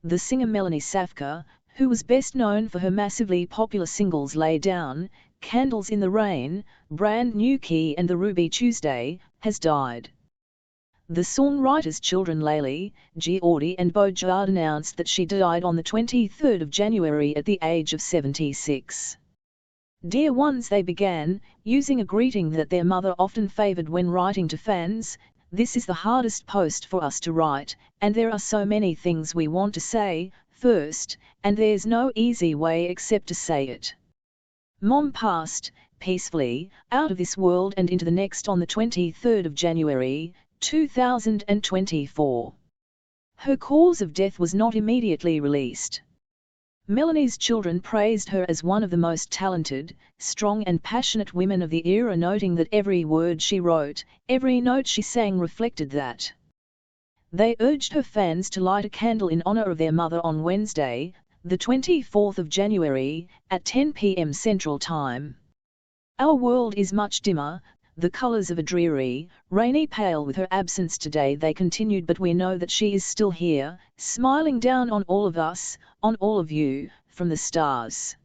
The singer Melanie Safka, who was best known for her massively popular singles Lay Down, Candles in the Rain, Brand New Key and The Ruby Tuesday, has died. The songwriter's children Leilah, Jeordie and Beau-Jarred announced that she died on the 23rd of January at the age of 76. Dear ones, they began, using a greeting that their mother often favoured when writing to fans. This is the hardest post for us to write, and there are so many things we want to say, first, and there's no easy way except to say it. Mom passed, peacefully, out of this world and into the next on the 23rd of January, 2024. Her cause of death was not immediately released. Melanie's children praised her as one of the most talented, strong and passionate women of the era, noting that every word she wrote, every note she sang reflected that. They urged her fans to light a candle in honor of their mother on Wednesday, the 24th of January, at 10 p.m. Central Time. Our world is much dimmer, the colors of a dreary, rainy pale with her absence today, they continued, but we know that she is still here, smiling down on all of us, on all of you, from the stars.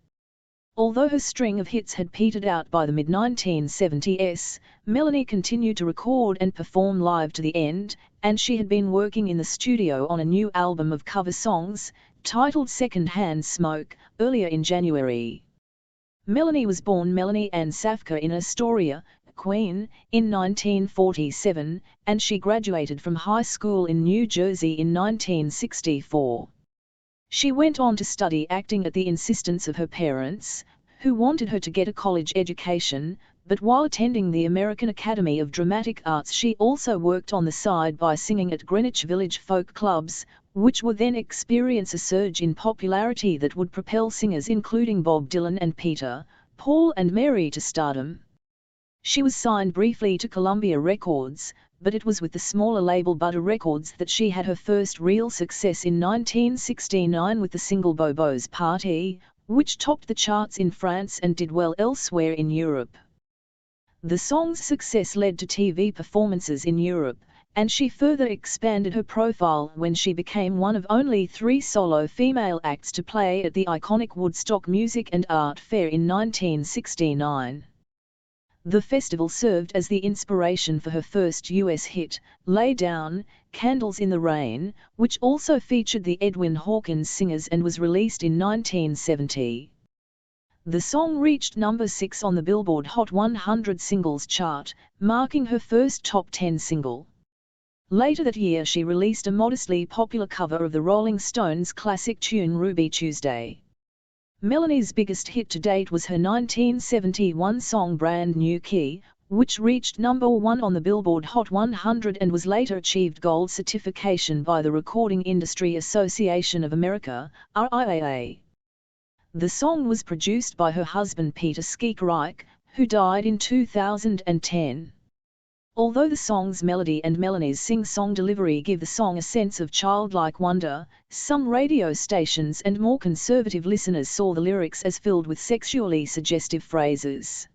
Although her string of hits had petered out by the mid-1970s, Melanie continued to record and perform live to the end, and she had been working in the studio on a new album of cover songs, titled Second Hand Smoke, earlier in January. Melanie was born Melanie Ann Safka in Astoria, Queen, in 1947, and she graduated from high school in New Jersey in 1964. She went on to study acting at the insistence of her parents, who wanted her to get a college education, but while attending the American Academy of Dramatic Arts she also worked on the side by singing at Greenwich Village folk clubs, which would then experience a surge in popularity that would propel singers including Bob Dylan and Peter, Paul and Mary to stardom. She was signed briefly to Columbia Records, but it was with the smaller label Butter Records that she had her first real success in 1969 with the single Bobo's Party, which topped the charts in France and did well elsewhere in Europe. The song's success led to TV performances in Europe, and she further expanded her profile when she became one of only 3 solo female acts to play at the iconic Woodstock Music and Art Fair in 1969. The festival served as the inspiration for her first US hit, Lay Down, Candles in the Rain, which also featured the Edwin Hawkins Singers and was released in 1970. The song reached number 6 on the Billboard Hot 100 Singles chart, marking her first top 10 single. Later that year she released a modestly popular cover of the Rolling Stones' classic tune Ruby Tuesday. Melanie's biggest hit to date was her 1971 song Brand New Key, which reached number 1 on the Billboard Hot 100 and was later achieved gold certification by the Recording Industry Association of America, RIAA. The song was produced by her husband Peter Skeek-Reich, who died in 2010. Although the song's melody and Melanie's sing-song delivery give the song a sense of childlike wonder, some radio stations and more conservative listeners saw the lyrics as filled with sexually suggestive phrases.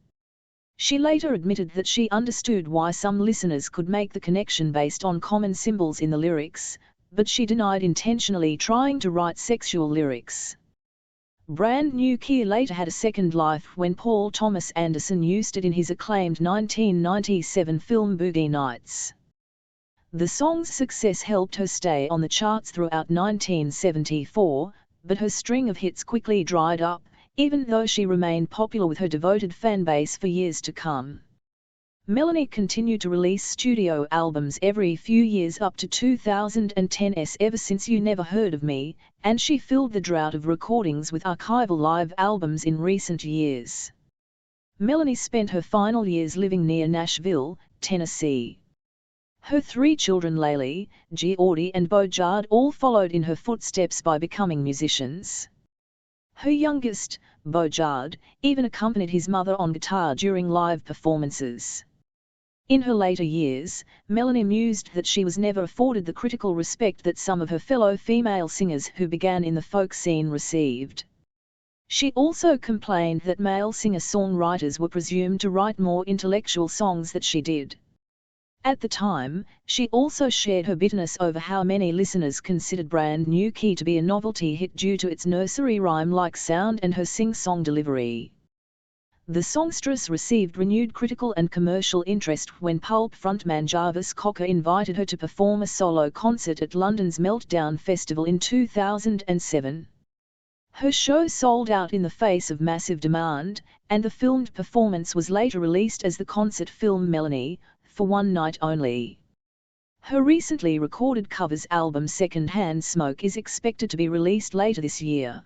She later admitted that she understood why some listeners could make the connection based on common symbols in the lyrics, but she denied intentionally trying to write sexual lyrics. Brand New Key later had a second life when Paul Thomas Anderson used it in his acclaimed 1997 film Boogie Nights. The song's success helped her stay on the charts throughout 1974, but her string of hits quickly dried up, even though she remained popular with her devoted fanbase for years to come. Melanie continued to release studio albums every few years up to 2010's ever since You Never Heard of Me, and she filled the drought of recordings with archival live albums in recent years. Melanie spent her final years living near Nashville, Tennessee. Her 3 children Leilah, Jeordie and Beau-Jarred all followed in her footsteps by becoming musicians. Her youngest, Beau-Jarred, even accompanied his mother on guitar during live performances. In her later years, Melanie mused that she was never afforded the critical respect that some of her fellow female singers who began in the folk scene received. She also complained that male singer-songwriters were presumed to write more intellectual songs than she did. At the time, she also shared her bitterness over how many listeners considered Brand New Key to be a novelty hit due to its nursery rhyme-like sound and her sing-song delivery. The songstress received renewed critical and commercial interest when Pulp frontman Jarvis Cocker invited her to perform a solo concert at London's Meltdown Festival in 2007. Her show sold out in the face of massive demand, and the filmed performance was later released as the concert film Melanie, for one night only. Her recently recorded covers album Second Hand Smoke is expected to be released later this year.